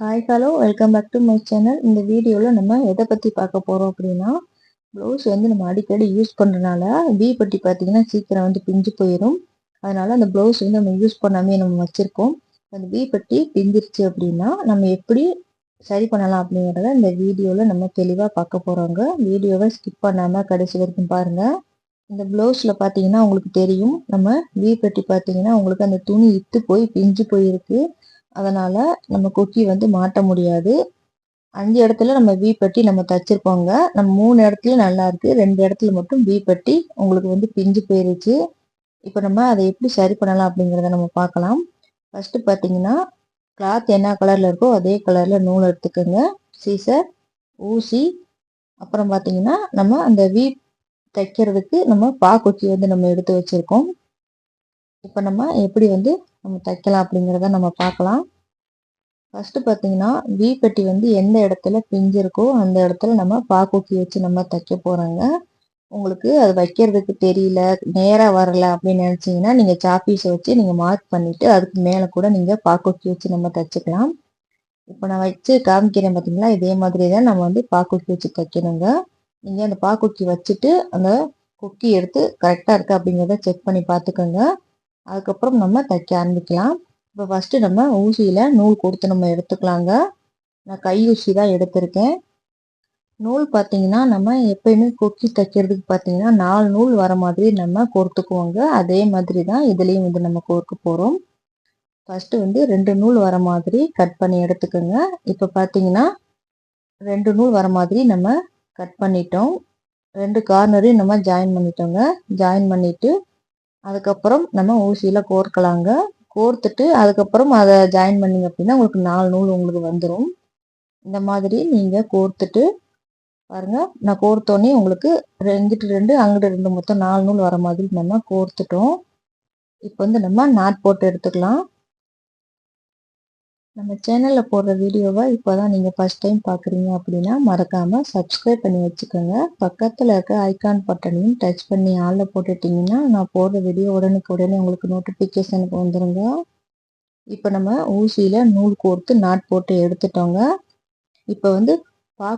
Hi hello welcome back to my channel. இந்த வீடியோவில் நம்ம எதை பற்றி பார்க்க போகிறோம் அப்படின்னா, ப்ளவுஸ் வந்து நம்ம அடிக்கடி யூஸ் பண்ணுறதுனால வி பட்டி பார்த்தீங்கன்னா சீக்கிரம் வந்து பிஞ்சு போயிடும். அதனால் அந்த ப்ளவுஸ் வந்து நம்ம யூஸ் பண்ணாமே நம்ம வச்சுருக்கோம். அந்த வி பட்டி பிஞ்சிருச்சு அப்படின்னா நம்ம எப்படி சரி பண்ணலாம் அப்படிங்கிறத இந்த வீடியோவில் நம்ம தெளிவாக பார்க்க போகிறோங்க. வீடியோவை ஸ்கிப் பண்ணாமல் கடைசி வரைக்கும் பாருங்கள். இந்த ப்ளவுஸில் பார்த்தீங்கன்னா உங்களுக்கு தெரியும், நம்ம வி பட்டி பார்த்தீங்கன்னா உங்களுக்கு அந்த துணி இத்து போய் பிஞ்சு போயிருக்கு. அதனால நம்ம கொக்கி வந்து மாட்ட முடியாது. 5 இடத்துல நம்ம வி பட்டி நம்ம தச்சிருப்போங்க. நம்ம 3 இடத்துலயும் நல்லா இருக்கு, 2 இடத்துல மட்டும் வி பட்டி உங்களுக்கு வந்து பிஞ்சு போயிருச்சு. இப்போ நம்ம அதை எப்படி சரி பண்ணலாம் அப்படிங்கிறத நம்ம பார்க்கலாம். ஃபர்ஸ்ட் பார்த்தீங்கன்னா, கிளாத் என்ன கலர்ல இருக்கோ அதே கலர்ல நூல் எடுத்துக்கோங்க. சீசர், ஊசி, அப்புறம் பார்த்தீங்கன்னா நம்ம அந்த வி தைக்கிறதுக்கு நம்ம கொக்கி வந்து நம்ம எடுத்து வச்சிருக்கோம். இப்போ நம்ம எப்படி வந்து நம்ம தைக்கலாம் அப்படிங்கிறத நம்ம பார்க்கலாம். ஃபர்ஸ்ட் பார்த்தீங்கன்னா, வி பட்டி வந்து எந்த இடத்துல பிஞ்சு இருக்கோ அந்த இடத்துல நம்ம கொக்கி வச்சு நம்ம தைக்க போறோங்க. உங்களுக்கு அது வைக்கிறதுக்கு தெரியல, நேரா வரல அப்படின்னு நினைச்சீங்கன்னா நீங்க சாப்பீஸை வச்சு நீங்க மார்க் பண்ணிட்டு அதுக்கு மேல கூட நீங்க கொக்கி வச்சு நம்ம தைச்சுக்கலாம். இப்போ நான் வச்சு காமிக்கிறேன் பார்த்தீங்களா, இதே மாதிரி தான் நம்ம வந்து கொக்கி வச்சு தைக்கணுங்க. நீங்க அந்த கொக்கி வச்சுட்டு அந்த கொக்கி எடுத்து கரெக்டா இருக்கு அப்படிங்கிறத செக் பண்ணி பார்த்துக்கோங்க. அதுக்கப்புறம் நம்ம தைக்க ஆரம்பிக்கலாம். இப்போ ஃபர்ஸ்ட் நம்ம ஊசியில நூல் கொடுத்து நம்ம எடுத்துக்கலாங்க. நான் கை ஊசி தான் எடுத்திருக்கேன். நூல் பார்த்தீங்கன்னா நம்ம எப்பயுமே கொக்கி தைக்கிறதுக்கு பார்த்தீங்கன்னா 4 நூல் வர மாதிரி நம்ம கோர்த்துக்குவோங்க. அதே மாதிரி தான் இதுலேயும் வந்து நம்ம கோர்க்க போகிறோம். ஃபர்ஸ்ட் வந்து 2 நூல் வர மாதிரி கட் பண்ணி எடுத்துக்கோங்க. இப்போ பார்த்தீங்கன்னா 2 நூல் வர மாதிரி நம்ம கட் பண்ணிட்டோம். 2 கார்னரையும் நம்ம ஜாயின் பண்ணிட்டோங்க. ஜாயின் பண்ணிட்டு அதுக்கப்புறம் நம்ம ஊசியில கோர்க்கலாங்க. கோர்த்துட்டு அதுக்கப்புறம் அதை ஜாயின் பண்ணிங்க அப்படின்னா உங்களுக்கு 4 நூல் உங்களுக்கு வந்துடும். இந்த மாதிரி நீங்கள் கோர்த்துட்டு பாருங்க, நான் கோர்த்தோன்னே உங்களுக்கு 2 அங்கிட்டு 2 மொத்தம் 4 நூல் வர மாதிரி நம்ம கோர்த்துட்டோம். இப்போ வந்து நம்ம நாட் போட்டு எடுத்துக்கலாம். நம்ம சேனலில் போடுற வீடியோவை இப்போ தான் நீங்கள் ஃபர்ஸ்ட் டைம் பார்க்குறீங்க அப்படின்னா மறக்காமல் சப்ஸ்கிரைப் பண்ணி வச்சுக்கோங்க. பக்கத்தில் இருக்க ஐக்கான் பட்டனையும் டச் பண்ணி ஆளில் போட்டுட்டிங்கன்னா நான் போடுற வீடியோ உடனே உங்களுக்கு நோட்டிஃபிகேஷனுக்கு வந்துடுங்க. இப்போ நம்ம ஊசியில் நூல் கோர்த்து நாட் போட்டு எடுத்துட்டோங்க. இப்போ வந்து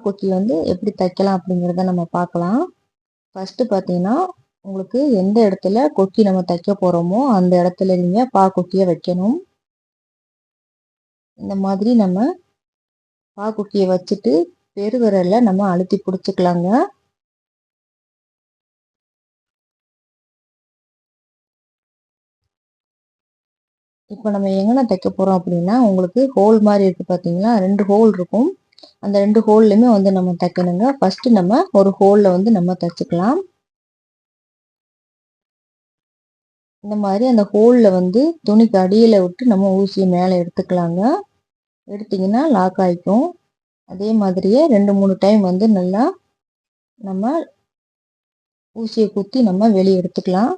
கொக்கி வந்து எப்படி தைக்கலாம் அப்படிங்கிறத நம்ம பார்க்கலாம். ஃபர்ஸ்ட் பார்த்தீங்கன்னா, உங்களுக்கு எந்த இடத்துல கொக்கி நம்ம தைக்க போகிறோமோ அந்த இடத்துல நீங்கள் கொக்கியை வைக்கணும். இந்த மாதிரி நம்ம கொக்கியை வச்சுட்டு பெருவிரல்ல நம்ம அழுத்தி பிடிச்சிக்கலாங்க. இப்போ நம்ம எங்கே தைக்க போகிறோம் அப்படின்னா, உங்களுக்கு ஹோல் மாதிரி இருக்குது பார்த்தீங்களா, 2 ஹோல் இருக்கும். அந்த 2 ஹோல்லையுமே வந்து நம்ம தைக்கணுங்க. ஃபர்ஸ்ட் நம்ம ஒரு ஹோலில் வந்து நம்ம தைச்சிக்கலாம். இந்த மாதிரி அந்த ஹோலில் வந்து துணிக்கு அடியில் விட்டு நம்ம ஊசியை மேலே எடுத்துக்கலாங்க. எடுத்திங்கன்னா லாக் ஆகிக்கும். அதே மாதிரியே 2-3 டைம் வந்து நல்லா நம்ம ஊசியை குத்தி நம்ம வெளியே எடுத்துக்கலாம்.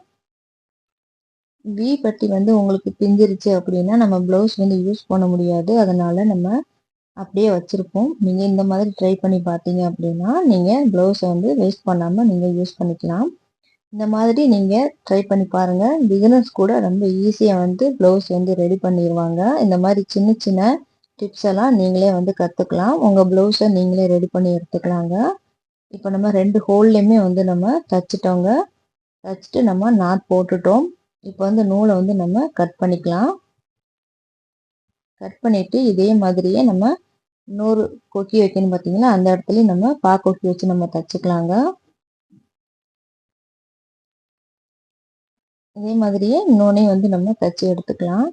வி பட்டி வந்து உங்களுக்கு பிஞ்சிருச்சு அப்படின்னா நம்ம ப்ளவுஸ் வந்து யூஸ் பண்ண முடியாது. அதனால நம்ம அப்படியே வச்சுருப்போம். நீங்கள் இந்த மாதிரி ட்ரை பண்ணி பார்த்தீங்க அப்படின்னா நீங்கள் ப்ளவுஸை வந்து வேஸ்ட் பண்ணாமல் நீங்கள் யூஸ் பண்ணிக்கலாம். இந்த மாதிரி நீங்கள் ட்ரை பண்ணி பாருங்கள். பிகினர்ஸ் கூட ரொம்ப ஈஸியாக வந்து ப்ளவுஸ் வந்து ரெடி பண்ணிடுவாங்க. இந்த மாதிரி சின்ன சின்ன டிப்ஸ் எல்லாம் நீங்களே வந்து கற்றுக்கலாம். உங்கள் ப்ளவுஸை நீங்களே ரெடி பண்ணி எடுத்துக்கலாங்க. இப்போ நம்ம 2 ஹோல்லையுமே வந்து நம்ம தைச்சிட்டோங்க. தைச்சிட்டு நம்ம நாட் போட்டுட்டோம். இப்போ வந்து நூலை வந்து நம்ம கட் பண்ணிக்கலாம். கட் பண்ணிவிட்டு இதே மாதிரியே நம்ம இன்னொரு கொக்கி வைக்கணும் பார்த்தீங்கன்னா அந்த இடத்துலையும் நம்ம கொக்கி வச்சு நம்ம தைச்சிக்கலாங்க. இதே மாதிரியே இன்னொன்னையும் வந்து நம்ம தைச்சி எடுத்துக்கலாம்.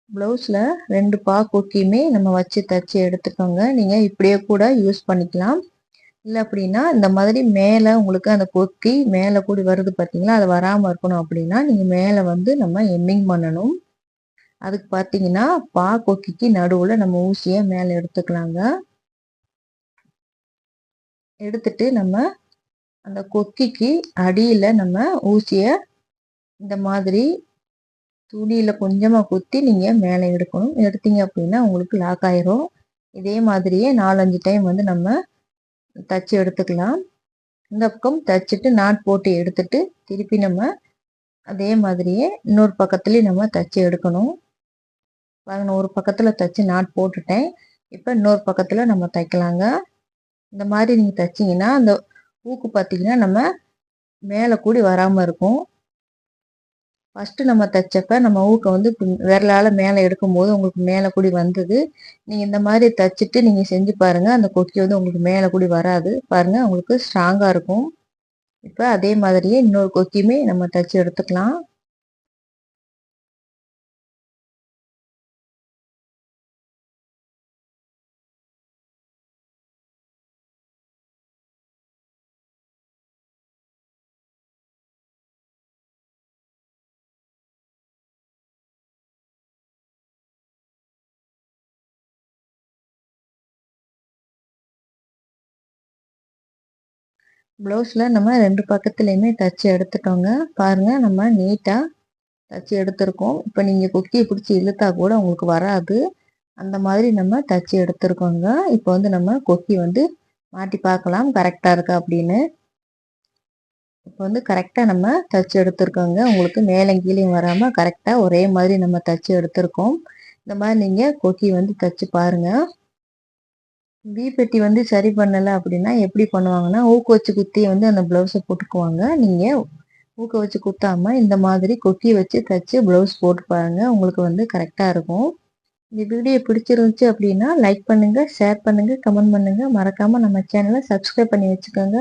ப்ளவுஸில் 2 கொக்கியுமே நம்ம வச்சு தைச்சி எடுத்துக்கோங்க. நீங்கள் இப்படியே கூட யூஸ் பண்ணிக்கலாம். இல்லை அப்படின்னா இந்த மாதிரி மேலே உங்களுக்கு அந்த கொக்கி மேலே கூடி வருது பார்த்தீங்களா, அது வராமல் இருக்கணும் அப்படின்னா நீங்கள் மேலே வந்து நம்ம எம்மிங் பண்ணணும். அதுக்கு பார்த்தீங்கன்னா கொக்கிக்கு நடுவில் நம்ம ஊசியை மேலே எடுத்துக்கலாங்க. எடுத்துட்டு நம்ம அந்த கொக்கிக்கு அடியில் நம்ம ஊசியை இந்த மாதிரி துணியில் கொஞ்சமாக குத்தி நீங்கள் மேலே எடுக்கணும். எடுத்தீங்க அப்படின்னா உங்களுக்கு லாக் ஆயிரும். இதே மாதிரியே 4-5 டைம் வந்து நம்ம தச்சு எடுத்துக்கலாம். இந்த பக்கம் தச்சுட்டு நாட் போட்டு எடுத்துட்டு திருப்பி நம்ம அதே மாதிரியே இன்னொரு பக்கத்துலயும் நம்ம தச்சு எடுக்கணும். பாருங்க, ஒரு பக்கத்துல தச்சு நாட் போட்டுட்டேன். இப்ப இன்னொரு பக்கத்துல நம்ம தைக்கலாங்க. இந்த மாதிரி நீங்க தச்சீங்கன்னா அந்த ஊக்கு பார்த்தீங்கன்னா நம்ம மேலே கூடி வராம இருக்கும். ஃபர்ஸ்ட் நம்ம தைச்சப்ப நம்ம ஊக்க வந்து விரலால மேலே எடுக்கும்போது உங்களுக்கு மேலே கூடி வந்தது. நீங்க இந்த மாதிரி தச்சுட்டு நீங்க செஞ்சு பாருங்க. அந்த கொக்கி வந்து உங்களுக்கு மேலே கூடி வராது. பாருங்க, உங்களுக்கு ஸ்ட்ராங்கா இருக்கும். இப்ப அதே மாதிரியே இன்னொரு கொக்கியுமே நம்ம தச்சு எடுத்துக்கலாம். ப்ளவுஸ்ல நம்ம 2 பக்கத்துலயுமே தச்சு எடுத்துட்டோங்க. பாருங்க, நம்ம நீட்டா தச்சு எடுத்திருக்கோம். இப்ப நீங்க கொக்கிய பிடிச்சு இழுத்தா கூட உங்களுக்கு வராது. அந்த மாதிரி நம்ம தச்சு எடுத்திருக்கோங்க. இப்போ வந்து நம்ம கொக்கி வந்து மாட்டி பார்க்கலாம் கரெக்டா இருக்கா அப்படின்னு. இப்போ வந்து கரெக்டா நம்ம தச்சு எடுத்திருக்கோங்க. உங்களுக்கு மேலே கீழேயும் வராம கரெக்டா ஒரே மாதிரி நம்ம தச்சு எடுத்திருக்கோம். இந்த மாதிரி நீங்க கொக்கி வந்து தச்சு பாருங்க. பெட்டி வந்து சரி பண்ணல அப்படின்னா எப்படி பண்ணுவாங்கன்னா, ஊக்கு வச்சு குத்தி வந்து அந்த ப்ளவுஸ போட்டுக்குவாங்க. நீங்க ஊக்க வச்சு குத்தாம இந்த மாதிரி கொக்கி வச்சு தச்சு ப்ளவுஸ் போட்டு பாருங்க. உங்களுக்கு வந்து கரெக்டா இருக்கும். இந்த வீடியோ பிடிச்சிருந்துச்சு அப்படின்னா லைக் பண்ணுங்க, ஷேர் பண்ணுங்க, கமெண்ட் பண்ணுங்க. மறக்காம நம்ம சேனலை சப்ஸ்கிரைப் பண்ணி வச்சுக்கோங்க.